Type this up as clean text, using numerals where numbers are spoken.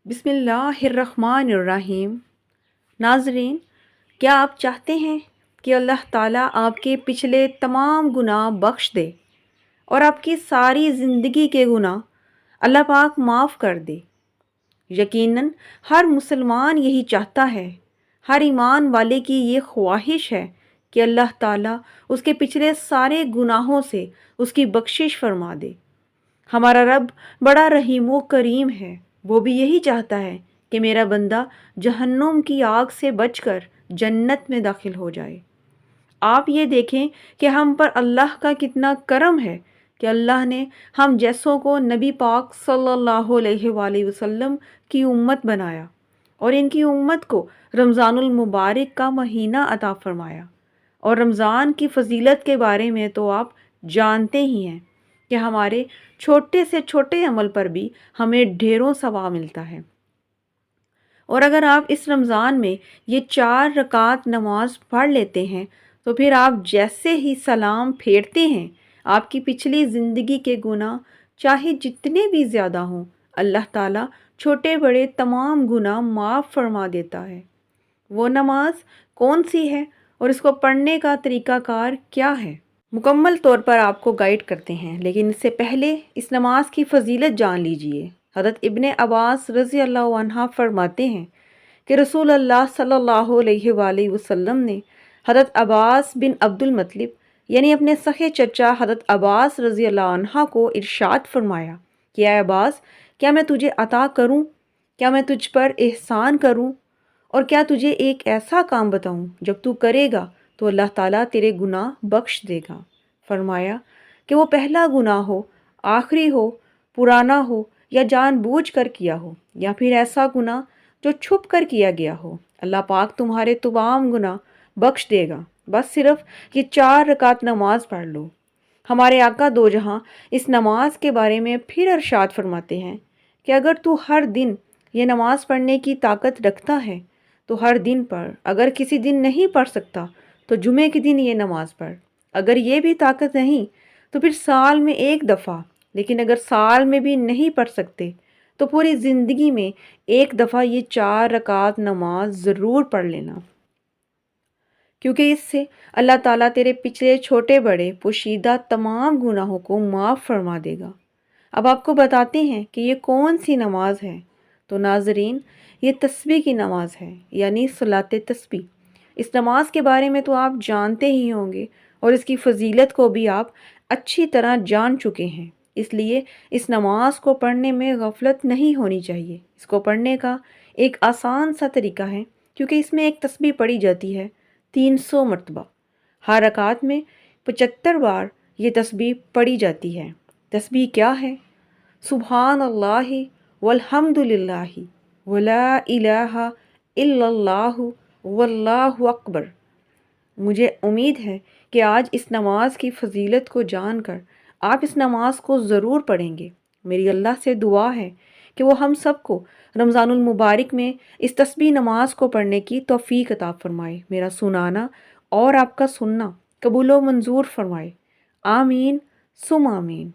بسم اللہ الرحمن الرحیم۔ ناظرین، کیا آپ چاہتے ہیں کہ اللہ تعالیٰ آپ کے پچھلے تمام گناہ بخش دے اور آپ کی ساری زندگی کے گناہ اللہ پاک معاف کر دے؟ یقیناً ہر مسلمان یہی چاہتا ہے، ہر ایمان والے کی یہ خواہش ہے کہ اللہ تعالیٰ اس کے پچھلے سارے گناہوں سے اس کی بخشش فرما دے۔ ہمارا رب بڑا رحیم و کریم ہے، وہ بھی یہی چاہتا ہے کہ میرا بندہ جہنم کی آگ سے بچ کر جنت میں داخل ہو جائے۔ آپ یہ دیکھیں کہ ہم پر اللہ کا کتنا کرم ہے کہ اللہ نے ہم جیسوں کو نبی پاک صلی اللہ علیہ وآلہ وسلم کی امت بنایا اور ان کی امت کو رمضان المبارک کا مہینہ عطا فرمایا۔ اور رمضان کی فضیلت کے بارے میں تو آپ جانتے ہی ہیں کہ ہمارے چھوٹے سے چھوٹے عمل پر بھی ہمیں ڈھیروں ثواب ملتا ہے۔ اور اگر آپ اس رمضان میں یہ 4 رکعت نماز پڑھ لیتے ہیں تو پھر آپ جیسے ہی سلام پھیرتے ہیں، آپ کی پچھلی زندگی کے گناہ چاہے جتنے بھی زیادہ ہوں، اللہ تعالیٰ چھوٹے بڑے تمام گناہ معاف فرما دیتا ہے۔ وہ نماز کون سی ہے اور اس کو پڑھنے کا طریقہ کار کیا ہے؟ مکمل طور پر آپ کو گائیڈ کرتے ہیں، لیکن اس سے پہلے اس نماز کی فضیلت جان لیجئے۔ حضرت ابن عباس رضی اللہ عنہ فرماتے ہیں کہ رسول اللہ صلی اللہ علیہ وآلہ وسلم نے حضرت عباس بن عبد المطلب یعنی اپنے سخے چچا حضرت عباس رضی اللہ عنہ کو ارشاد فرمایا کہ اے عباس، کیا میں تجھے عطا کروں؟ کیا میں تجھ پر احسان کروں؟ اور کیا تجھے ایک ایسا کام بتاؤں جب تو کرے گا تو اللہ تعالیٰ تیرے گناہ بخش دے گا؟ فرمایا کہ وہ پہلا گناہ ہو، آخری ہو، پرانا ہو یا جان بوجھ کر کیا ہو، یا پھر ایسا گناہ جو چھپ کر کیا گیا ہو، اللہ پاک تمہارے تمام گناہ بخش دے گا۔ بس صرف یہ 4 رکعت نماز پڑھ لو۔ ہمارے آقا دو جہاں اس نماز کے بارے میں پھر ارشاد فرماتے ہیں کہ اگر تو ہر دن یہ نماز پڑھنے کی طاقت رکھتا ہے تو ہر دن پڑھ، اگر کسی دن نہیں پڑھ سکتا تو جمعے کے دن یہ نماز پڑھ، اگر یہ بھی طاقت نہیں تو پھر سال میں 1 دفعہ، لیکن اگر سال میں بھی نہیں پڑھ سکتے تو پوری زندگی میں 1 دفعہ یہ 4 رکعت نماز ضرور پڑھ لینا، کیونکہ اس سے اللہ تعالیٰ تیرے پچھلے چھوٹے بڑے پوشیدہ تمام گناہوں کو معاف فرما دے گا۔ اب آپ کو بتاتے ہیں کہ یہ کون سی نماز ہے۔ تو ناظرین، یہ تسبیح کی نماز ہے، یعنی صلاۃ تسبیح۔ اس نماز کے بارے میں تو آپ جانتے ہی ہوں گے اور اس کی فضیلت کو بھی آپ اچھی طرح جان چکے ہیں، اس لیے اس نماز کو پڑھنے میں غفلت نہیں ہونی چاہیے۔ اس کو پڑھنے کا ایک آسان سا طریقہ ہے، کیونکہ اس میں ایک تسبیح پڑھی جاتی ہے 300 مرتبہ۔ ہر رکعت میں 75 بار یہ تسبیح پڑھی جاتی ہے۔ تسبیح کیا ہے؟ سبحان اللہ والحمد للہ ولا الہ الا اللہ واللہ اکبر۔ مجھے امید ہے کہ آج اس نماز کی فضیلت کو جان کر آپ اس نماز کو ضرور پڑھیں گے۔ میری اللہ سے دعا ہے کہ وہ ہم سب کو رمضان المبارک میں اس تسبیح نماز کو پڑھنے کی توفیق عطا فرمائے، میرا سنانا اور آپ کا سننا قبول و منظور فرمائے۔ آمین ثم آمین۔